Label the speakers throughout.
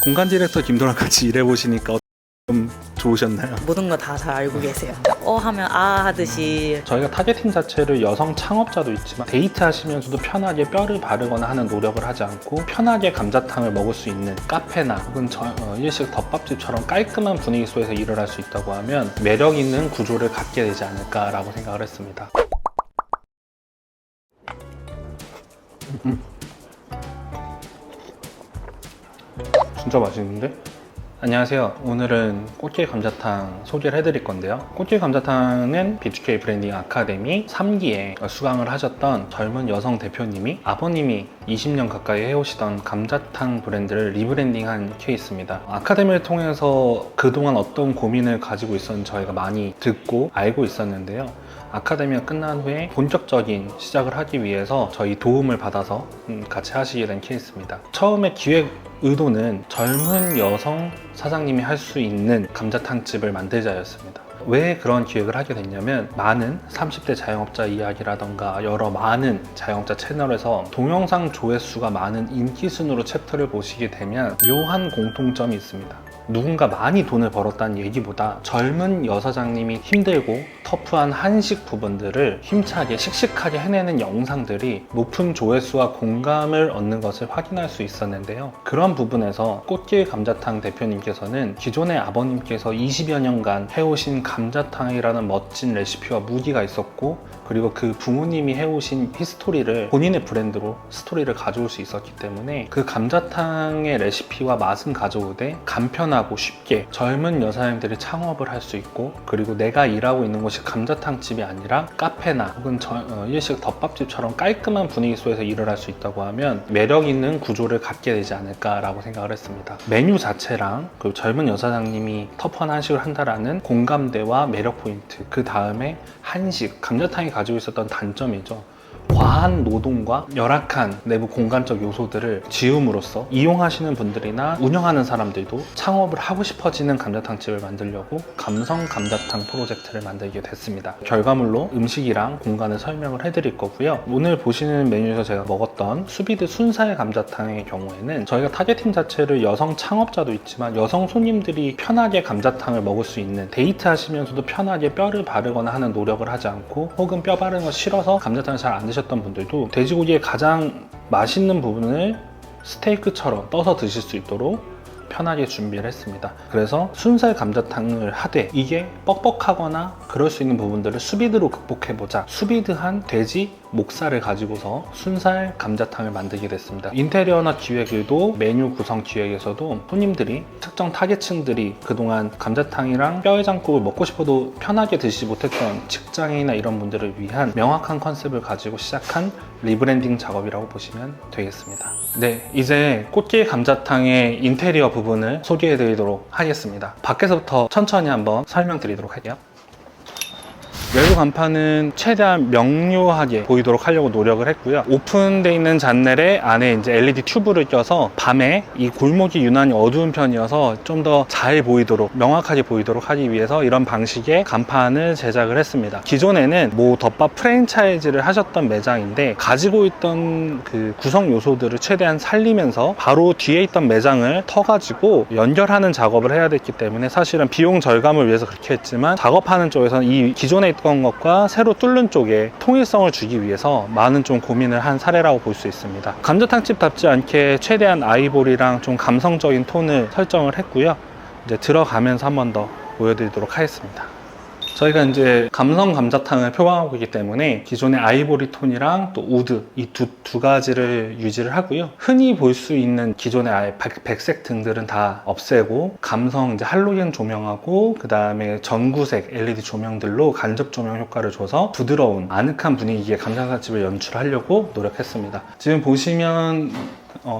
Speaker 1: 공간 디렉터 김도랑 같이 일해보시니까 좀 좋으셨나요?
Speaker 2: 모든 거 다 잘 알고 계세요. 하면 하듯이.
Speaker 1: 저희가 타겟팅 자체를 여성 창업자도 있지만 데이트 하시면서도 편하게 뼈를 바르거나 하는 노력을 하지 않고 편하게 감자탕을 먹을 수 있는 카페나 혹은 일식 덮밥집처럼 깔끔한 분위기 속에서 일을 할 수 있다고 하면 매력 있는 구조를 갖게 되지 않을까라고 생각을 했습니다. 진짜 맛있는데? 안녕하세요. 오늘은 꽃길 감자탕 소개를 해드릴 건데요. 꽃길 감자탕은 BGK 브랜딩 아카데미 3기에 수강을 하셨던 젊은 여성 대표님이 아버님이 20년 가까이 해오시던 감자탕 브랜드를 리브랜딩한 케이스입니다. 아카데미를 통해서 그동안 어떤 고민을 가지고 있었는지 저희가 많이 듣고 알고 있었는데요. 아카데미가 끝난 후에 본격적인 시작을 하기 위해서 저희 도움을 받아서 같이 하시게 된 케이스입니다. 처음에 기획 의도는 젊은 여성 사장님이 할 수 있는 감자탕집을 만들자였습니다. 왜 그런 기획을 하게 됐냐면 많은 30대 자영업자 이야기라던가 여러 많은 자영업자 채널에서 동영상 조회수가 많은 인기순으로 챕터를 보시게 되면 묘한 공통점이 있습니다. 누군가 많이 돈을 벌었다는 얘기보다 젊은 여사장님이 힘들고 터프한 한식 부분들을 힘차게 씩씩하게 해내는 영상들이 높은 조회수와 공감을 얻는 것을 확인할 수 있었는데요. 그런 부분에서 꽃길 감자탕 대표님께서는 기존의 아버님께서 20여 년간 해오신 감자탕이라는 멋진 레시피와 무기가 있었고, 그리고 그 부모님이 해오신 히스토리를 본인의 브랜드로 스토리를 가져올 수 있었기 때문에 그 감자탕의 레시피와 맛은 가져오되 간편하고 쉽게 젊은 여사님들이 창업을 할 수 있고, 그리고 내가 일하고 있는 곳이 감자탕집이 아니라 카페나 혹은 일식 덮밥집처럼 깔끔한 분위기 속에서 일을 할 수 있다고 하면 매력 있는 구조를 갖게 되지 않을까라고 생각을 했습니다. 메뉴 자체랑 그리고 젊은 여사장님이 터프한 한식을 한다라는 공감대와 매력 포인트, 그 다음에 한식, 감자탕이 가지고 있었던 단점이죠. 과한 노동과 열악한 내부 공간적 요소들을 지음으로써 이용하시는 분들이나 운영하는 사람들도 창업을 하고 싶어지는 감자탕집을 만들려고 감성 감자탕 프로젝트를 만들게 됐습니다. 결과물로 음식이랑 공간을 설명을 해드릴 거고요. 오늘 보시는 메뉴에서 제가 먹었던 수비드 순살 감자탕의 경우에는 저희가 타겟팅 자체를 여성 창업자도 있지만 여성 손님들이 편하게 감자탕을 먹을 수 있는, 데이트 하시면서도 편하게 뼈를 바르거나 하는 노력을 하지 않고, 혹은 뼈 바르는 거 싫어서 감자탕을 잘 안 드셨던 분들도 돼지고기의 가장 맛있는 부분을 스테이크처럼 떠서 드실 수 있도록 편하게 준비를 했습니다. 그래서 순살 감자탕을 하되 이게 뻑뻑하거나 그럴 수 있는 부분들을 수비드로 극복해보자, 수비드한 돼지 목살을 가지고서 순살 감자탕을 만들게 됐습니다. 인테리어나 기획에도 메뉴 구성 기획에서도 손님들이, 특정 타겟층들이 그동안 감자탕이랑 뼈해장국을 먹고 싶어도 편하게 드시지 못했던 직장인이나 이런 분들을 위한 명확한 컨셉을 가지고 시작한 리브랜딩 작업이라고 보시면 되겠습니다. 네, 이제 꽃길 감자탕의 인테리어 부분을 소개해 드리도록 하겠습니다. 밖에서부터 천천히 한번 설명드리도록 할게요. 외부 간판은 최대한 명료하게 보이도록 하려고 노력을 했고요. 오픈되어 있는 잔넬에 안에 이제 LED 튜브를 껴서 밤에 이 골목이 유난히 어두운 편이어서 좀 더 잘 보이도록, 명확하게 보이도록 하기 위해서 이런 방식의 간판을 제작을 했습니다. 기존에는 모 덮밥 프랜차이즈를 하셨던 매장인데 가지고 있던 그 구성 요소들을 최대한 살리면서 바로 뒤에 있던 매장을 터가지고 연결하는 작업을 해야 됐기 때문에 사실은 비용 절감을 위해서 그렇게 했지만, 작업하는 쪽에서는 이 기존에 있던 것과 새로 뚫는 쪽에 통일성을 주기 위해서 많은 좀 고민을 한 사례라고 볼 수 있습니다. 감자탕집답지 않게 최대한 아이보리랑 좀 감성적인 톤을 설정을 했고요. 이제 들어가면서 한 번 더 보여드리도록 하겠습니다. 저희가 이제 감성 감자탕을 표방하고 있기 때문에 기존의 아이보리 톤이랑 또 우드, 이 두 가지를 유지를 하고요. 흔히 볼 수 있는 기존의 아예 백색 등들은 다 없애고 감성 이제 할로겐 조명하고 그 다음에 전구색 LED 조명들로 간접 조명 효과를 줘서 부드러운 아늑한 분위기의 감자탕집을 연출하려고 노력했습니다. 지금 보시면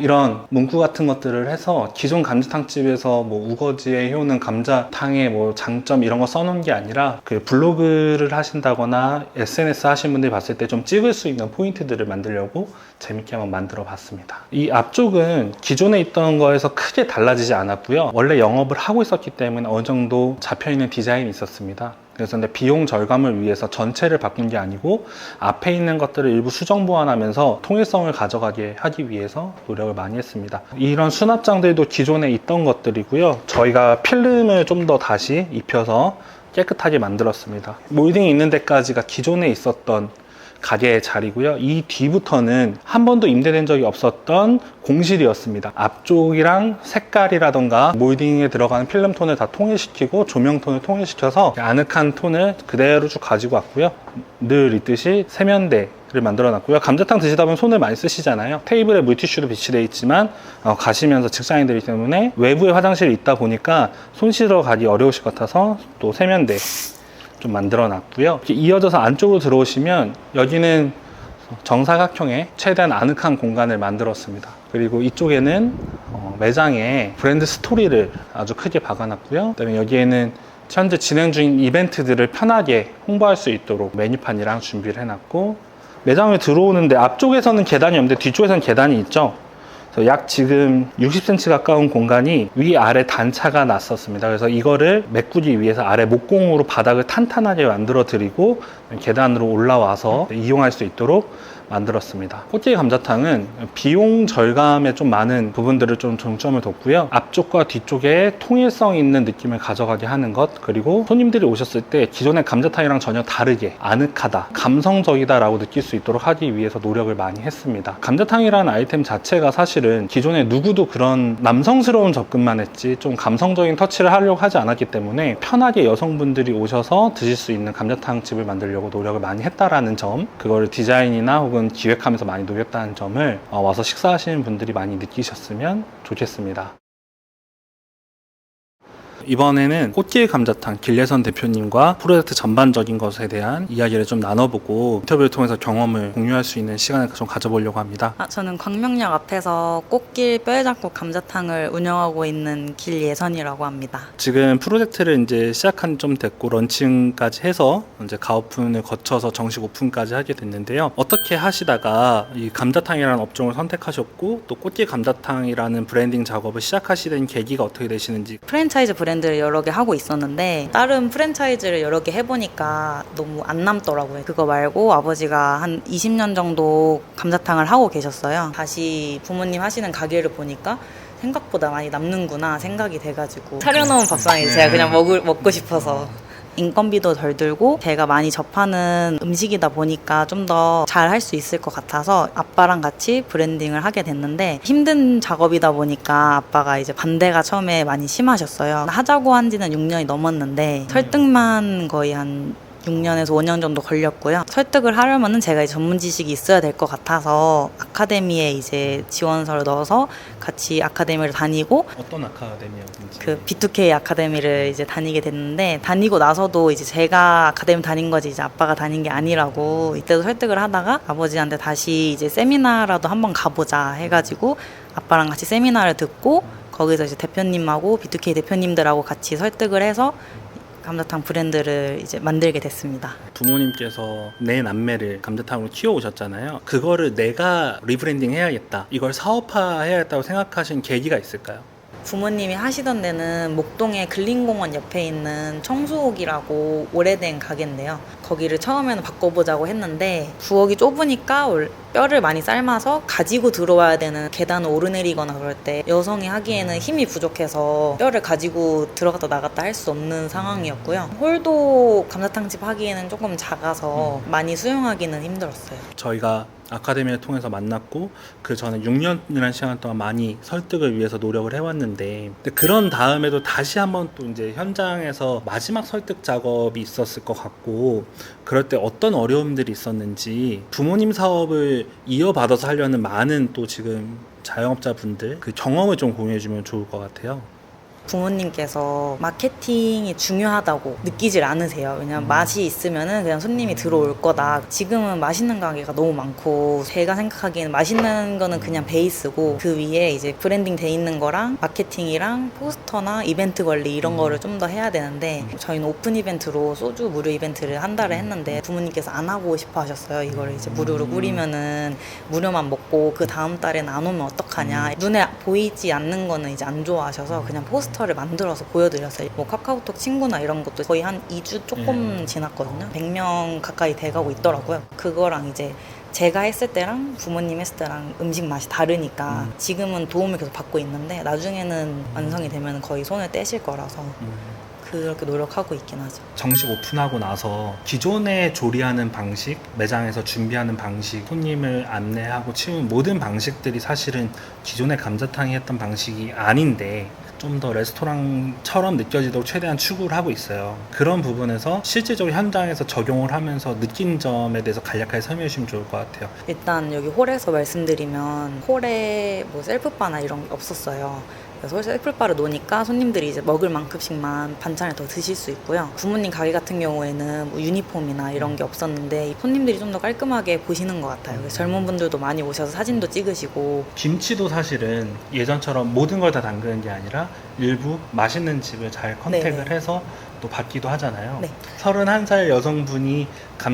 Speaker 1: 이런 문구 같은 것들을 해서 기존 감자탕집에서 뭐 우거지에 해오는 감자탕의 뭐 장점 이런 거 써놓은 게 아니라 그 블로그를 하신다거나 SNS 하신 분들이 봤을 때 좀 찍을 수 있는 포인트들을 만들려고 재밌게 한번 만들어 봤습니다. 이 앞쪽은 기존에 있던 거에서 크게 달라지지 않았고요. 원래 영업을 하고 있었기 때문에 어느 정도 잡혀있는 디자인이 있었습니다. 그래서 근데 비용 절감을 위해서 전체를 바꾼 게 아니고 앞에 있는 것들을 일부 수정 보완하면서 통일성을 가져가게 하기 위해서 노력을 많이 했습니다. 이런 수납장들도 기존에 있던 것들이고요. 저희가 필름을 좀 더 다시 입혀서 깨끗하게 만들었습니다. 몰딩이 있는 데까지가 기존에 있었던 가게의 자리고요. 이 뒤부터는 한 번도 임대된 적이 없었던 공실이었습니다. 앞쪽이랑 색깔이라던가 몰딩에 들어가는 필름 톤을 다 통일시키고 조명 톤을 통일시켜서 아늑한 톤을 그대로 쭉 가지고 왔고요. 늘 있듯이 세면대를 만들어 놨고요. 감자탕 드시다 보면 손을 많이 쓰시잖아요. 테이블에 물티슈로 비치되어 있지만 가시면서 직장인들이기 때문에 외부에 화장실이 있다 보니까 손 씻으러 가기 어려우실 것 같아서 또 세면대 좀 만들어 놨고요. 이어져서 안쪽으로 들어오시면 여기는 정사각형의 최대한 아늑한 공간을 만들었습니다. 그리고 이쪽에는 매장에 브랜드 스토리를 아주 크게 박아놨고요. 그다음에 여기에는 현재 진행 중인 이벤트들을 편하게 홍보할 수 있도록 메뉴판이랑 준비를 해놨고, 매장에 들어오는데 앞쪽에서는 계단이 없는데 뒤쪽에서는 계단이 있죠. 그래서 약 지금 60cm 가까운 공간이 위아래 단차가 났었습니다. 그래서 이거를 메꾸기 위해서 아래 목공으로 바닥을 탄탄하게 만들어 드리고 계단으로 올라와서 이용할 수 있도록 만들었습니다. 꽃게 감자탕은 비용 절감에 좀 많은 부분들을 좀 중점을 뒀고요. 앞쪽과 뒤쪽에 통일성 있는 느낌을 가져가게 하는 것, 그리고 손님들이 오셨을 때 기존의 감자탕이랑 전혀 다르게 아늑하다, 감성적이다 라고 느낄 수 있도록 하기 위해서 노력을 많이 했습니다. 감자탕이라는 아이템 자체가 사실은 기존에 누구도 그런 남성스러운 접근만 했지 좀 감성적인 터치를 하려고 하지 않았기 때문에 편하게 여성분들이 오셔서 드실 수 있는 감자탕 집을 만들려고 노력을 많이 했다라는 점, 그거를 디자인이나 혹은 기획하면서 많이 녹였다는 점을 와서 식사하시는 분들이 많이 느끼셨으면 좋겠습니다. 이번에는 꽃길 감자탕 길래선 대표님과 프로젝트 전반적인 것에 대한 이야기를 좀 나눠보고 인터뷰를 통해서 경험을 공유할 수 있는 시간을 좀 가져보려고 합니다.
Speaker 2: 저는 광명역 앞에서 꽃길 뼈해장국 감자탕을 운영하고 있는 길예선이라고 합니다.
Speaker 1: 지금 프로젝트를 이제 시작한 좀 됐고 런칭까지 해서 이제 가오픈을 거쳐서 정식 오픈까지 하게 됐는데요. 어떻게 하시다가 이 감자탕이라는 업종을 선택하셨고 또 꽃길 감자탕이라는 브랜딩 작업을 시작하시는 계기가 어떻게 되시는지.
Speaker 2: 프랜차이즈 브랜드를 여러 개 하고 있었는데 다른 프랜차이즈를 여러 개 해보니까 너무 안 남더라고요. 그거 말고 아버지가 한 20년 정도 감자탕을 하고 계셨어요. 다시 부모님 하시는 가게를 보니까 생각보다 많이 남는구나 생각이 돼가지고 차려놓은 밥상에 제가 그냥 먹고 싶어서. 인건비도 덜 들고 제가 많이 접하는 음식이다 보니까 좀 더 잘 할 수 있을 것 같아서 아빠랑 같이 브랜딩을 하게 됐는데, 힘든 작업이다 보니까 아빠가 이제 반대가 처음에 많이 심하셨어요. 하자고 한 지는 6년이 넘었는데 설득만 거의 한 6년에서 5년 정도 걸렸고요. 설득을 하려면은 제가 이제 전문 지식이 있어야 될 것 같아서 아카데미에 이제 지원서를 넣어서 같이 아카데미를 다니고,
Speaker 1: 어떤 아카데미였는지.
Speaker 2: 그 B2K 아카데미를 이제 다니게 됐는데, 다니고 나서도 이제 제가 아카데미 다닌 거지 이제 아빠가 다닌 게 아니라고 이때도 설득을 하다가 아버지한테 다시 이제 세미나라도 한번 가보자 해가지고 아빠랑 같이 세미나를 듣고 거기서 이제 대표님하고 B2K 대표님들하고 같이 설득을 해서 감자탕 브랜드를 이제 만들게 됐습니다.
Speaker 1: 부모님께서 내 남매를 감자탕으로 키워오셨잖아요. 그거를 내가 리브랜딩 해야겠다, 이걸 사업화해야겠다고 생각하신 계기가 있을까요?
Speaker 2: 부모님이 하시던 데는 목동의 근린공원 옆에 있는 청수옥이라고 오래된 가게인데요. 거기를 처음에는 바꿔보자고 했는데 부엌이 좁으니까 뼈를 많이 삶아서 가지고 들어와야 되는, 계단을 오르내리거나 그럴 때 여성이 하기에는 힘이 부족해서 뼈를 가지고 들어갔다 나갔다 할 수 없는 상황이었고요. 홀도 감자탕집 하기에는 조금 작아서 많이 수용하기는 힘들었어요.
Speaker 1: 저희가 아카데미를 통해서 만났고 그 전에 6년이라는 시간 동안 많이 설득을 위해서 노력을 해왔는데, 근데 그런 다음에도 다시 한번 또 이제 현장에서 마지막 설득 작업이 있었을 것 같고, 그럴 때 어떤 어려움들이 있었는지, 부모님 사업을 이어받아서 하려는 많은 또 지금 자영업자분들 그 경험을 좀 공유해주면 좋을 것 같아요.
Speaker 2: 부모님께서 마케팅이 중요하다고 느끼질 않으세요. 왜냐면 맛이 있으면은 그냥 손님이 들어올 거다. 지금은 맛있는 가게가 너무 많고 제가 생각하기에는 맛있는 거는 그냥 베이스고 그 위에 이제 브랜딩 돼 있는 거랑 마케팅이랑 포스터나 이벤트 관리 이런 거를 좀 더 해야 되는데, 저희는 오픈 이벤트로 소주 무료 이벤트를 한 달에 했는데 부모님께서 안 하고 싶어 하셨어요. 이거를 이제 무료로 뿌리면은 무료만 먹고 그 다음 달에는 안 오면 어떡하냐. 눈에 보이지 않는 거는 이제 안 좋아하셔서 그냥 포스터 포스터를 만들어서 보여드렸어요. 뭐 카카오톡 친구나 이런 것도 거의 한 2주 조금 지났거든요. 100명 가까이 돼가고 있더라고요. 그거랑 이제 제가 했을 때랑 부모님 했을 때랑 음식 맛이 다르니까 지금은 도움을 계속 받고 있는데 나중에는 완성이 되면 거의 손을 떼실 거라서 그렇게 노력하고 있긴 하죠.
Speaker 1: 정식 오픈하고 나서 기존에 조리하는 방식, 매장에서 준비하는 방식, 손님을 안내하고 치우는 모든 방식들이 사실은 기존의 감자탕이 했던 방식이 아닌데 좀 더 레스토랑처럼 느껴지도록 최대한 추구를 하고 있어요. 그런 부분에서 실질적으로 현장에서 적용을 하면서 느낀 점에 대해서 간략하게 설명해 주시면 좋을 것 같아요.
Speaker 2: 일단 여기 홀에서 말씀드리면 홀에 뭐 셀프바나 이런 게 없었어요. 그래서 셀프바를 놓으니까 손님들이 이제 먹을 만큼씩만 반찬을 더 드실 수 있고요. 부모님 가게 같은 경우에는 뭐 유니폼이나 이런 게 없었는데 손님들이 좀 더 깔끔하게 보시는 것 같아요. 그래서 젊은 분들도 많이 오셔서 사진도 찍으시고.
Speaker 1: 김치도 사실은 예전처럼 모든 걸 다 담그는 게 아니라 일부 맛있는 집을 잘 컨택을
Speaker 2: 네네.
Speaker 1: 해서 또 받기도 하잖아요.
Speaker 2: 네.
Speaker 1: 31살 여성분이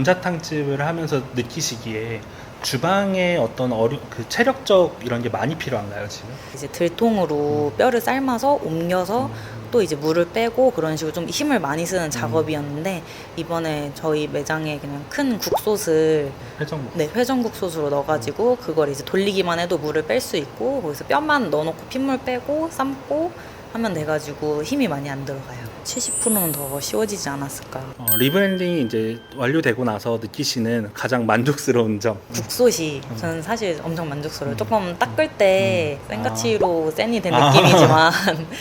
Speaker 1: 감자탕집을 하면서 느끼시기에 주방에 어떤 그 체력적 이런 게 많이 필요한가요, 지금?
Speaker 2: 이제 들통으로 뼈를 삶아서 옮겨서 또 이제 물을 빼고 그런 식으로 좀 힘을 많이 쓰는 작업이었는데 이번에 저희 매장에 그냥 큰 국솥을
Speaker 1: 회전국.
Speaker 2: 네, 회전국솥으로 넣어가지고 그걸 이제 돌리기만 해도 물을 뺄 수 있고 거기서 뼈만 넣어놓고 핏물 빼고 삶고 하면 돼가지고 힘이 많이 안 들어가요. 70%는 더 쉬워지지 않았을까.
Speaker 1: 리브랜딩이 이제 완료되고 나서 느끼시는 가장 만족스러운 점.
Speaker 2: 국솥이 저는 사실 엄청 만족스러워요. 조금 닦을 때 생가치로 센이 된
Speaker 1: 아.
Speaker 2: 느낌이지만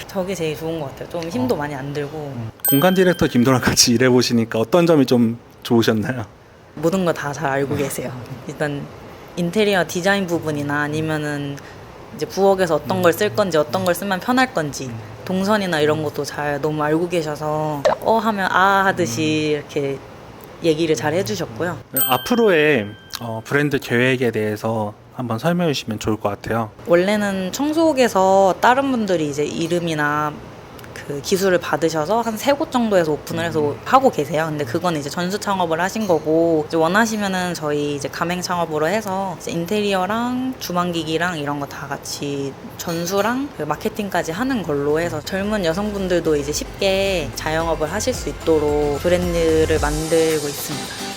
Speaker 2: 저게 제일 좋은 것 같아요. 좀 힘도 많이 안 들고
Speaker 1: 공간 디렉터 김도랑 같이 일해보시니까 어떤 점이 좀 좋으셨나요?
Speaker 2: 모든 거 다 잘 알고 계세요. 일단 인테리어 디자인 부분이나 아니면은 이제 부엌에서 어떤 걸 쓸 건지 어떤 걸 쓰면 편할 건지 동선이나 이런 것도 잘 너무 알고 계셔서 하면 하듯이 이렇게 얘기를 잘 해주셨고요.
Speaker 1: 앞으로의 브랜드 계획에 대해서 한번 설명해 주시면 좋을 것 같아요.
Speaker 2: 원래는 청소국에서 다른 분들이 이제 이름이나 그 기술을 받으셔서 한 3곳 정도에서 오픈을 해서 하고 계세요. 근데 그건 이제 전수 창업을 하신 거고 이제 원하시면은 저희 이제 가맹 창업으로 해서 이제 인테리어랑 주방기기랑 이런 거 다 같이 전수랑 그 마케팅까지 하는 걸로 해서 젊은 여성분들도 이제 쉽게 자영업을 하실 수 있도록 브랜드를 만들고 있습니다.